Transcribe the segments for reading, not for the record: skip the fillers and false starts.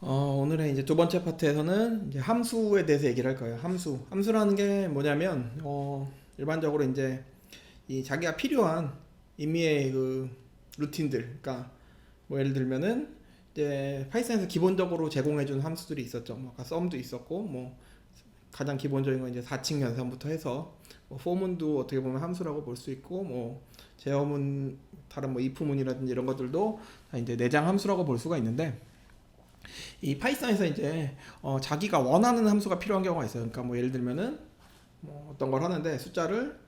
오늘의 이제 두 번째 파트에서는 이제 함수에 대해서 얘기를 할 거예요. 함수라는 게 뭐냐면, 일반적으로 이제 이 자기가 필요한 임의의 그 루틴들, 그러니까 뭐 예를 들면은 이제 파이썬에서 기본적으로 제공해준 함수들이 있었죠. 뭐 아까 썸도 있었고, 뭐 가장 기본적인 건 이제 4층 연산부터 해서 뭐 포문도 어떻게 보면 함수라고 볼 수 있고, 뭐 제어문, 다른 뭐 if문이라든지 이런 것들도 다 이제 내장 함수라고 볼 수가 있는데. 이 파이썬에서 이제 자기가 원하는 함수가 필요한 경우가 있어요. 그러니까 뭐 예를 들면은 뭐 어떤 걸 하는데 숫자를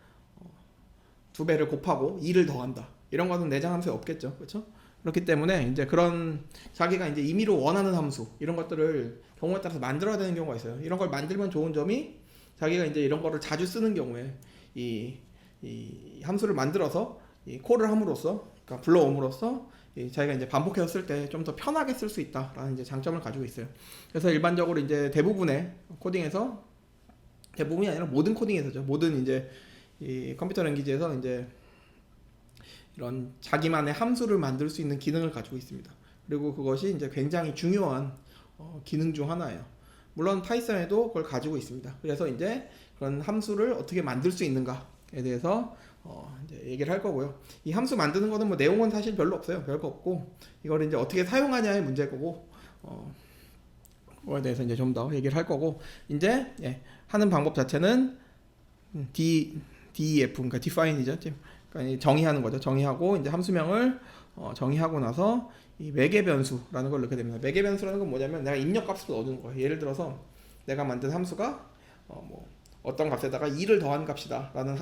두 배를 곱하고 2를 더한다. 이런 거는 내장 함수에 없겠죠. 그렇죠? 그렇기 때문에 이제 그런 자기가 이제 임의로 원하는 함수 이런 것들을 경우에 따라서 만들어야 되는 경우가 있어요. 이런 걸 만들면 좋은 점이 자기가 이제 이런 거를 자주 쓰는 경우에 이 함수를 만들어서 이 콜을 함으로써, 그러니까 불러옴으로써 자기가 이제 반복해서 쓸 때 좀 더 편하게 쓸 수 있다라는 이제 장점을 가지고 있어요. 그래서 일반적으로 이제 대부분의 코딩에서, 대부분이 아니라 모든 코딩에서죠. 모든 이제 이 컴퓨터 랭귀지에서 이제 이런 자기만의 함수를 만들 수 있는 기능을 가지고 있습니다. 그리고 그것이 이제 굉장히 중요한 기능 중 하나예요. 물론 파이썬에도 그걸 가지고 있습니다. 그래서 이제 그런 함수를 어떻게 만들 수 있는가에 대해서 이제 얘기를 할 거고요. 이 함수 만드는 거는 뭐 내용은 사실 별로 없어요. 별거 없고 이걸 이제 어떻게 사용하냐의 문제고, 그거에 대해서 이제 좀 더 얘기를 할 거고, 이제 하는 방법 자체는 DEF, 그러니까 define이죠. 그러니까 정의하는 거죠. 정의하고 이제 함수명을 정의하고 나서 이 매개 변수라는 걸 넣게 됩니다. 매개 변수라는 건 뭐냐면 내가 입력 값을 넣어주는 거예요. 예를 들어서 내가 만든 함수가 뭐 어떤 값에다가 2를 더한 값이다 라는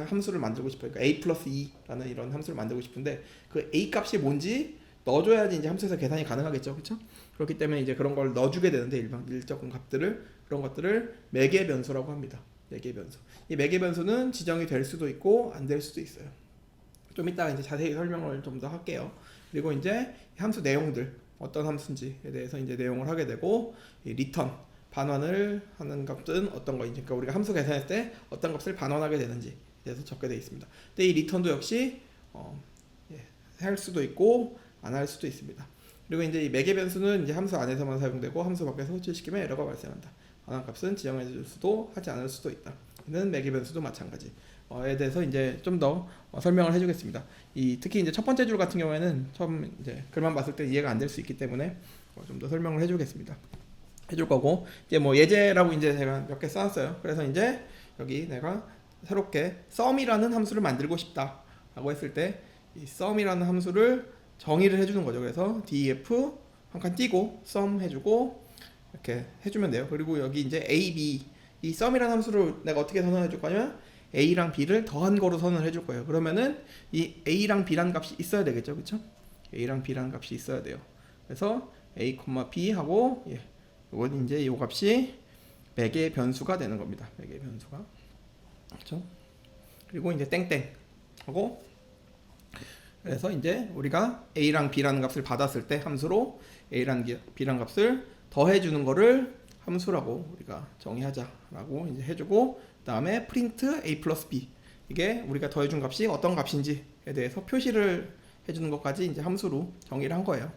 함수를 만들고 싶어요. 그러니까 a 플러스 2라는 이런 함수를 만들고 싶은데 그 a 값이 뭔지 넣어줘야지 이제 함수에서 계산이 가능하겠죠. 그렇죠? 그렇기 때문에 이제 그런 걸 넣어주게 되는데 일정 값들을, 그런 것들을 매개 변수라고 합니다. 매개 변수. 이 매개 변수는 지정이 될 수도 있고 안 될 수도 있어요. 좀 이따가 이제 자세히 설명을 좀 더 할게요. 그리고 이제 함수 내용들, 어떤 함수인지에 대해서 이제 내용을 하게 되고, 이 리턴, 반환을 하는 값은 어떤 거인지, 그러니까 우리가 함수 계산할 때 어떤 값을 반환하게 되는지에 대해서 적게 되어 있습니다. 근데 이 리턴도 역시 할 수도 있고 안 할 수도 있습니다. 그리고 이제 이 매개 변수는 이제 함수 안에서만 사용되고 함수 밖에서 호출시키면 에러가 발생한다. 반환 값은 지정해 줄 수도 하지 않을 수도 있다. 이는 매개 변수도 마찬가지. 에 대해서 이제 좀 더 설명을 해주겠습니다. 특히 이제 첫 번째 줄 같은 경우에는 처음 이제 글만 봤을 때 이해가 안 될 수 있기 때문에 좀 더 설명을 해주겠습니다. 해줄 거고, 이제 뭐 예제라고 이제 제가 몇 개 써놨어요. 그래서 이제 여기 내가 새롭게 sum이라는 함수를 만들고 싶다라고 했을 때 이 sum이라는 함수를 정의를 해주는 거죠. 그래서 def 한 칸 띄고 sum 해주고 이렇게 해주면 돼요. 그리고 여기 이제 a, b, 이 sum이라는 함수를 내가 어떻게 선언해 줄 거냐면 a랑 b를 더한 거로 선언을 해줄 거예요. 그러면은 이 a랑 b라는 값이 있어야 되겠죠, 그렇죠? a랑 b라는 값이 있어야 돼요. 그래서 a, b 하고 이건 이제 이 값이 매개 변수가 되는 겁니다. 매개 변수가, 그렇죠? 그리고 이제 땡땡 하고, 그래서 이제 우리가 a랑 b라는 값을 받았을 때 함수로 a랑 b라는 값을 더해주는 거를 함수라고 우리가 정의하자라고 이제 해주고, 그 다음에 print a 플러스 b, 이게 우리가 더해준 값이 어떤 값인지에 대해서 표시를 해주는 것까지 이제 함수로 정의를 한 거예요.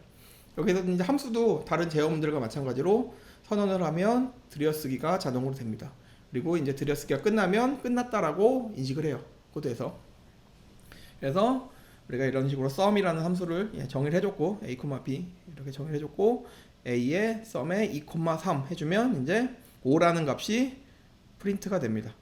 여기서 이제 함수도 다른 제어문들과 마찬가지로 선언을 하면 들여쓰기가 자동으로 됩니다. 그리고 이제 들여쓰기가 끝나면 끝났다라고 인식을 해요. 코드에서. 그래서 우리가 이런 식으로 sum이라는 함수를 정의를 해줬고, a, b 이렇게 정의를 해줬고, a의 sum에 2,3 해주면 이제 5라는 값이 프린트가 됩니다.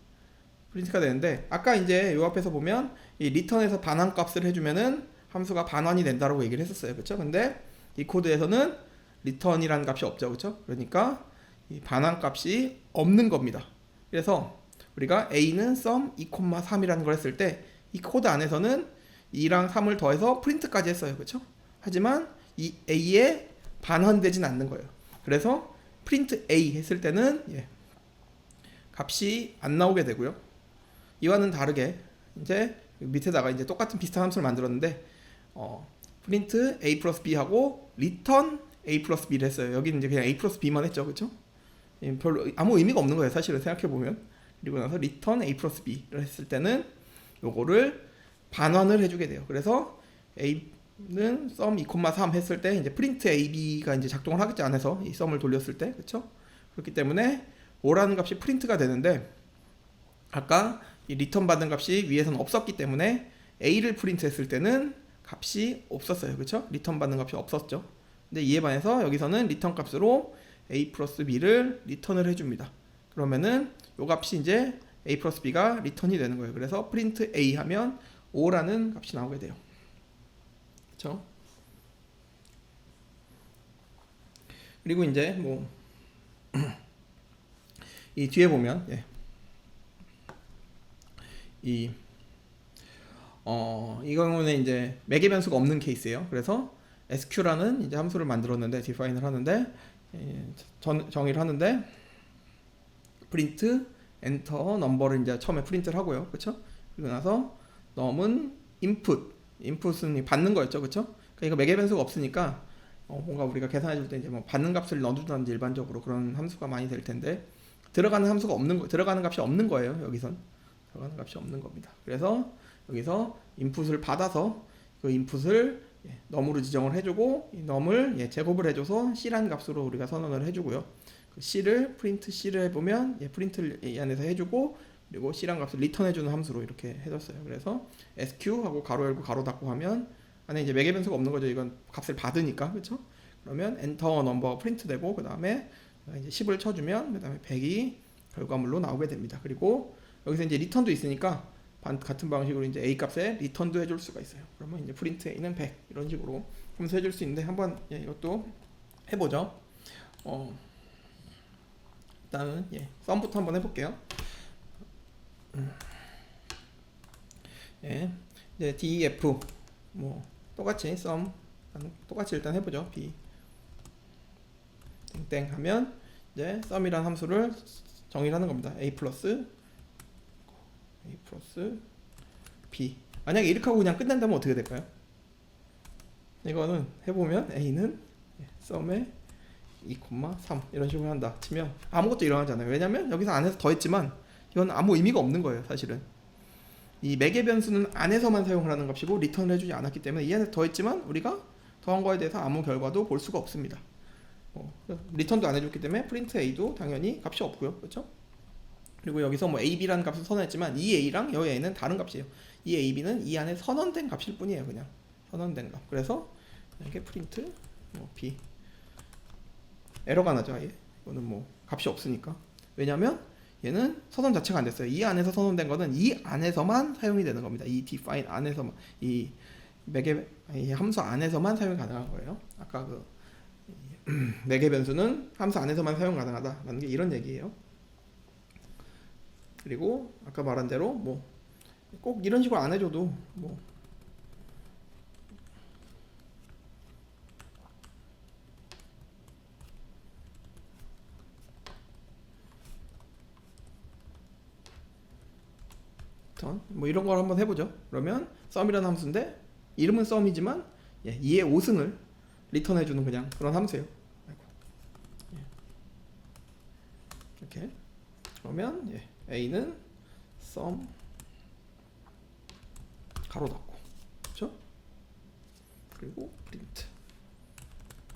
프린트가 되는데, 아까 이제 요 앞에서 보면 이 return에서 반환 값을 해주면은 함수가 반환이 된다라고 얘기를 했었어요. 그렇죠? 근데 이 코드에서는 return이라는 값이 없죠. 그렇죠? 그러니까 이 반환 값이 없는 겁니다. 그래서 우리가 a는 sum 2,3이라는 걸 했을 때 이 코드 안에서는 2랑 3을 더해서 프린트까지 했어요. 그렇죠? 하지만 이 a에 반환되진 않는 거예요. 그래서 print a 했을 때는 값이 안 나오게 되고요. 이와는 다르게 이제 밑에다가 이제 똑같은 비슷한 함수를 만들었는데 print a 플러스 b 하고 return a 플러스 b를 했어요. 여기는 이제 그냥 a 플러스 b만 했죠. 그렇죠? 별로 아무 의미가 없는 거예요. 사실은 생각해보면. 그리고 나서 return a 플러스 b를 했을 때는 요거를 반환을 해주게 돼요. 그래서 a sum 2,3 했을 때 이제 print ab가 이제 작동을 하겠지 안에서 이 sum을 돌렸을 때 그렇죠? 그렇기 때문에 5라는 값이 프린트가 되는데 아까 이 리턴 받은 값이 위에서는 없었기 때문에 a를 프린트했을 때는 값이 없었어요, 그렇죠? 리턴 받는 값이 없었죠. 근데 이에 반해서 여기서는 리턴 값으로 a 플러스 b를 리턴을 해줍니다. 그러면은 요 값이 이제 a 플러스 b가 리턴이 되는 거예요. 그래서 프린트 a 하면 5라는 값이 나오게 돼요. 그렇죠? 그리고 이제 뭐 이 뒤에 보면 이 경우는 이제 매개 변수가 없는 케이스예요. 그래서 sq라는 이제 함수를 만들었는데 define을 하는데 정의를 하는데 print enter number를 이제 처음에 프린트를 하고요. 그렇죠? 그리고 나서 num은 input은 받는 거였죠. 그렇죠? 그러니까 이거 매개 변수가 없으니까 뭔가 우리가 계산해 줄 때 이제 뭐 받는 값을 넣어준다든지 일반적으로 그런 함수가 많이 될 텐데 들어가는 함수가 들어가는 값이 없는 거예요. 여기선 들어가는 값이 없는 겁니다. 그래서 여기서 인풋을 받아서 그 인풋을 num으로 지정을 해주고 이 num을 제곱을 해줘서 c라는 값으로 우리가 선언을 해주고요. 그 c를 print c를 해보면 print를 이 안에서 해주고 그리고 c라는 값을 리턴해주는 함수로 이렇게 해줬어요. 그래서 sq 하고 가로 열고 가로 닫고 하면 안에 이제 매개 변수가 없는 거죠. 이건 값을 받으니까 그렇죠? 그러면 enter number가 프린트 되고 그 다음에 이제 10을 쳐주면 그 다음에 100이 결과물로 나오게 됩니다. 그리고 여기서 이제 리턴도 있으니까 같은 방식으로 이제 a 값에 리턴도 해줄 수가 있어요. 그러면 이제 프린트 a는 100 이런 식으로 하면서 해줄 수 있는데 한번 이것도 해보죠. 일단은 썸부터 한번 해볼게요. 이제 def 뭐 똑같이 썸 똑같이 일단 해보죠. b 땡땡 하면 이제 썸이라는 함수를 정의를 하는 겁니다. a 플러스 b 만약에 이렇게 하고 그냥 끝낸다면 어떻게 될까요? 이거는 해보면 a는 썸에 2,3 이런 식으로 한다 치면 아무것도 일어나지 않아요. 왜냐면 여기서 안에서 더했지만 이건 아무 의미가 없는 거예요. 사실은 이 매개 변수는 안에서만 사용을 하는 값이고 리턴을 해주지 않았기 때문에 이 안에서 더했지만 우리가 더한 거에 대해서 아무 결과도 볼 수가 없습니다. 리턴도 안 해줬기 때문에 프린트 a도 당연히 값이 없고요. 그렇죠? 그리고 여기서 뭐 ab라는 값을 선언했지만 이 a랑 여기 a는 다른 값이에요. 이 ab는 이 안에 선언된 값일 뿐이에요. 그냥 선언된 값. 그래서 이게 프린트 b 에러가 나죠. 아예 이거는 뭐 값이 없으니까. 왜냐면 얘는 선언 자체가 안 됐어요. 이 안에서 선언된 거는 이 안에서만 사용이 되는 겁니다. 이 define 안에서만 이 함수 안에서만 사용이 가능한 거예요. 아까 그 매개 변수는 함수 안에서만 사용 가능하다라는 게 이런 얘기예요. 그리고 아까 말한 대로 뭐 꼭 이런 식으로 안 해줘도 뭐 이런 걸 한번 해보죠. 그러면 sum이라는 함수인데 이름은 sum이지만 이의 5승을 리턴해주는 그냥 그런 함수예요. 이렇게 그러면 a는 sum 가로 닫고 그렇죠? 그리고 print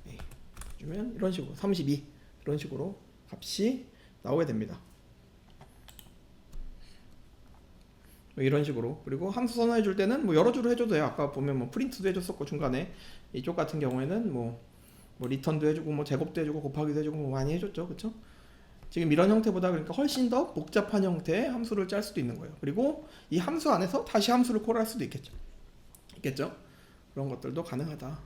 a 주면 이런 식으로 32 이런 식으로 값이 나오게 됩니다. 이런 식으로. 그리고 함수 선언해 줄 때는 뭐 여러 줄을 해줘도 돼요. 아까 보면 뭐 프린트도 해줬었고 중간에 이쪽 같은 경우에는 뭐 리턴도 해주고 뭐 제곱도 해주고 곱하기도 해주고 뭐 많이 해줬죠. 그쵸? 지금 이런 형태보다 그러니까 훨씬 더 복잡한 형태의 함수를 짤 수도 있는 거예요. 그리고 이 함수 안에서 다시 함수를 콜할 수도 있겠죠. 그런 것들도 가능하다.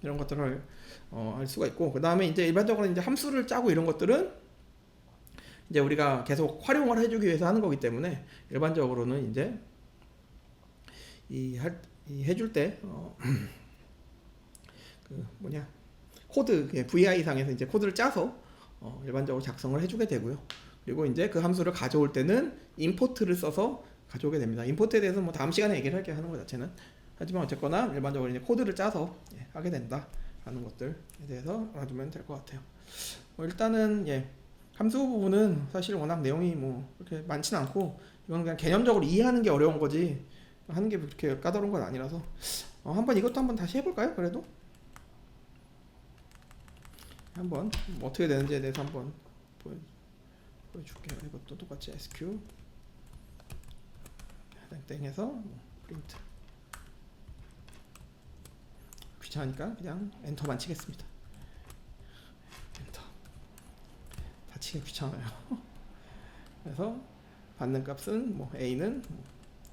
이런 것들을 할 수가 있고 그 다음에 이제 일반적으로 이제 함수를 짜고 이런 것들은 이제 우리가 계속 활용을 해주기 위해서 하는 거기 때문에 일반적으로는 이제 해줄 때 그 코드 VI 상에서 이제 코드를 짜서 일반적으로 작성을 해주게 되고요. 그리고 이제 그 함수를 가져올 때는 import를 써서 가져오게 됩니다. import에 대해서 뭐 다음 시간에 얘기를 할게요. 하는 것 자체는. 하지만 어쨌거나 일반적으로 이제 코드를 짜서 하게 된다 하는 것들에 대해서 알아두면 될 것 같아요. 일단은 함수 부분은 사실 워낙 내용이 뭐 그렇게 많진 않고 이건 그냥 개념적으로 이해하는 게 어려운 거지 하는 게 그렇게 까다로운 건 아니라서 한번 이것도 한번 다시 해볼까요? 그래도 한번 뭐 어떻게 되는지에 대해서 한번 보여줄게요. 이것도 똑같이 SQ 땡땡해서 프린트. 귀찮으니까 그냥 엔터만 치겠습니다. 엔터. 다 치기 귀찮아요. 그래서 받는 값은 뭐 A는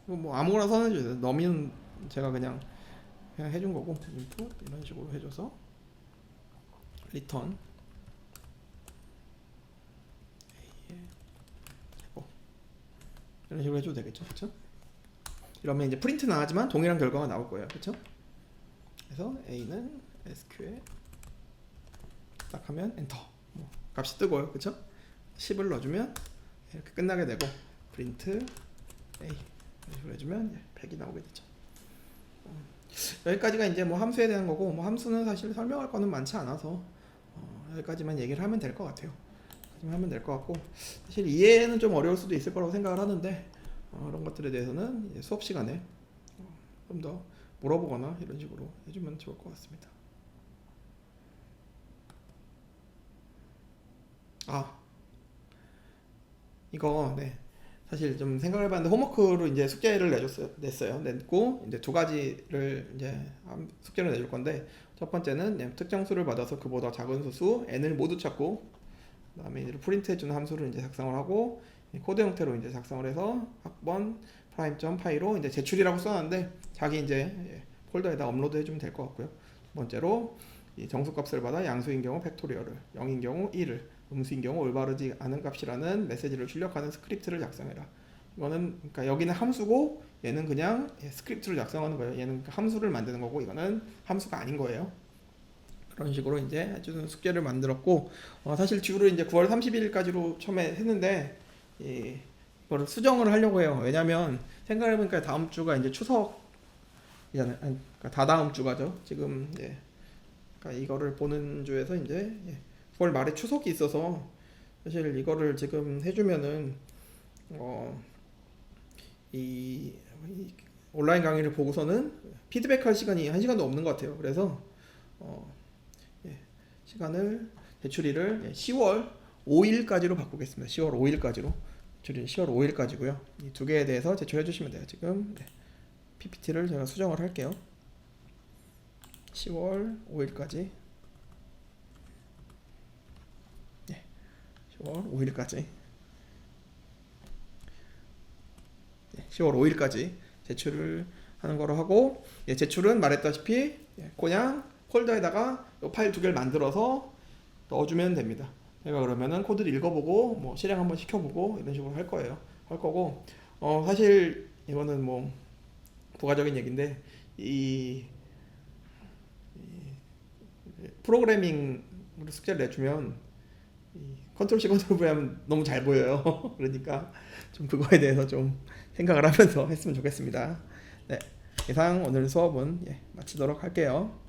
뭐 아무거나 선해줘요. 너미는 제가 그냥 해준 거고, 인풋 이런 식으로 해줘서 리턴 이런 식으로 해줘도 되겠죠, 그렇죠? 이러면 이제 프린트 나가지만 동일한 결과가 나올 거예요, 그렇죠? 그래서 A는 SQ에 딱 하면 엔터, 뭐 값이 뜨고요, 그렇죠? 10을 넣어주면 이렇게 끝나게 되고, 프린트 A 이런 식으로 해주면 100이 나오게 되죠. 여기까지가 이제 뭐 함수에 대한 거고, 뭐 함수는 사실 설명할 거는 많지 않아서 여기까지만 얘기를 하면 될 것 같아요. 하면 될 것 같고, 사실 이해는 좀 어려울 수도 있을 거라고 생각을 하는데 그런 것들에 대해서는 수업 시간에 좀 더 물어보거나 이런 식으로 해주면 좋을 것 같습니다. 이거 사실 좀 생각을 해봤는데 홈워크로 이제 숙제를 냈고 이제 두 가지를 이제 숙제를 내줄 건데, 첫 번째는 특정 수를 받아서 그보다 작은 수수 n을 모두 찾고, 그다음에 이제 프린트 해주는 함수를 이제 작성을 하고 코드 형태로 이제 작성을 해서 학번 prime.py로 이제 제출이라고 써놨는데 자기 이제 폴더에다 업로드 해주면 될 것 같고요. 두 번째로 이 정수값을 받아 양수인 경우 팩토리얼을, 0인 경우 1을, 음수인 경우 올바르지 않은 값이라는 메시지를 출력하는 스크립트를 작성해라. 이거는 그러니까 여기는 함수고 얘는 그냥 스크립트를 작성하는 거예요. 얘는 함수를 만드는 거고 이거는 함수가 아닌 거예요. 그런 식으로 이제 해주는 숙제를 만들었고, 사실 듀를 이제 9월 30일까지로 처음에 했는데 이거를 수정을 하려고 해요. 왜냐면 생각해보니까 다음 주가 이제 추석이잖아요. 그러니까 다다음 주가죠. 지금 그러니까 이거를 보는 주에서 이제 9월 말에 추석이 있어서 사실 이거를 지금 해주면은 이 온라인 강의를 보고서는 피드백할 시간이 1시간도 없는 것 같아요. 그래서 시간을 제출일을 10월 5일까지로 바꾸겠습니다. 10월 5일까지로 제출일 10월 5일까지고요. 이 두 개에 대해서 제출해 주시면 돼요. 지금 PPT를 제가 수정을 할게요. 10월 5일까지 10월 5일까지 10월 5일까지 제출을 하는 거로 하고, 제출은 말했다시피 그냥 폴더에다가 이 파일 두 개를 만들어서 넣어주면 됩니다. 제가 그러면은 코드를 읽어보고 뭐 실행 한번 시켜보고 이런 식으로 할 거고, 사실 이거는 뭐 부가적인 얘기인데 이 프로그래밍으로 숙제를 내주면 컨트롤 C 컨트롤 V 하면 너무 잘 보여요. 그러니까 좀 그거에 대해서 좀 생각을 하면서 했으면 좋겠습니다. 이상 오늘 수업은 마치도록 할게요.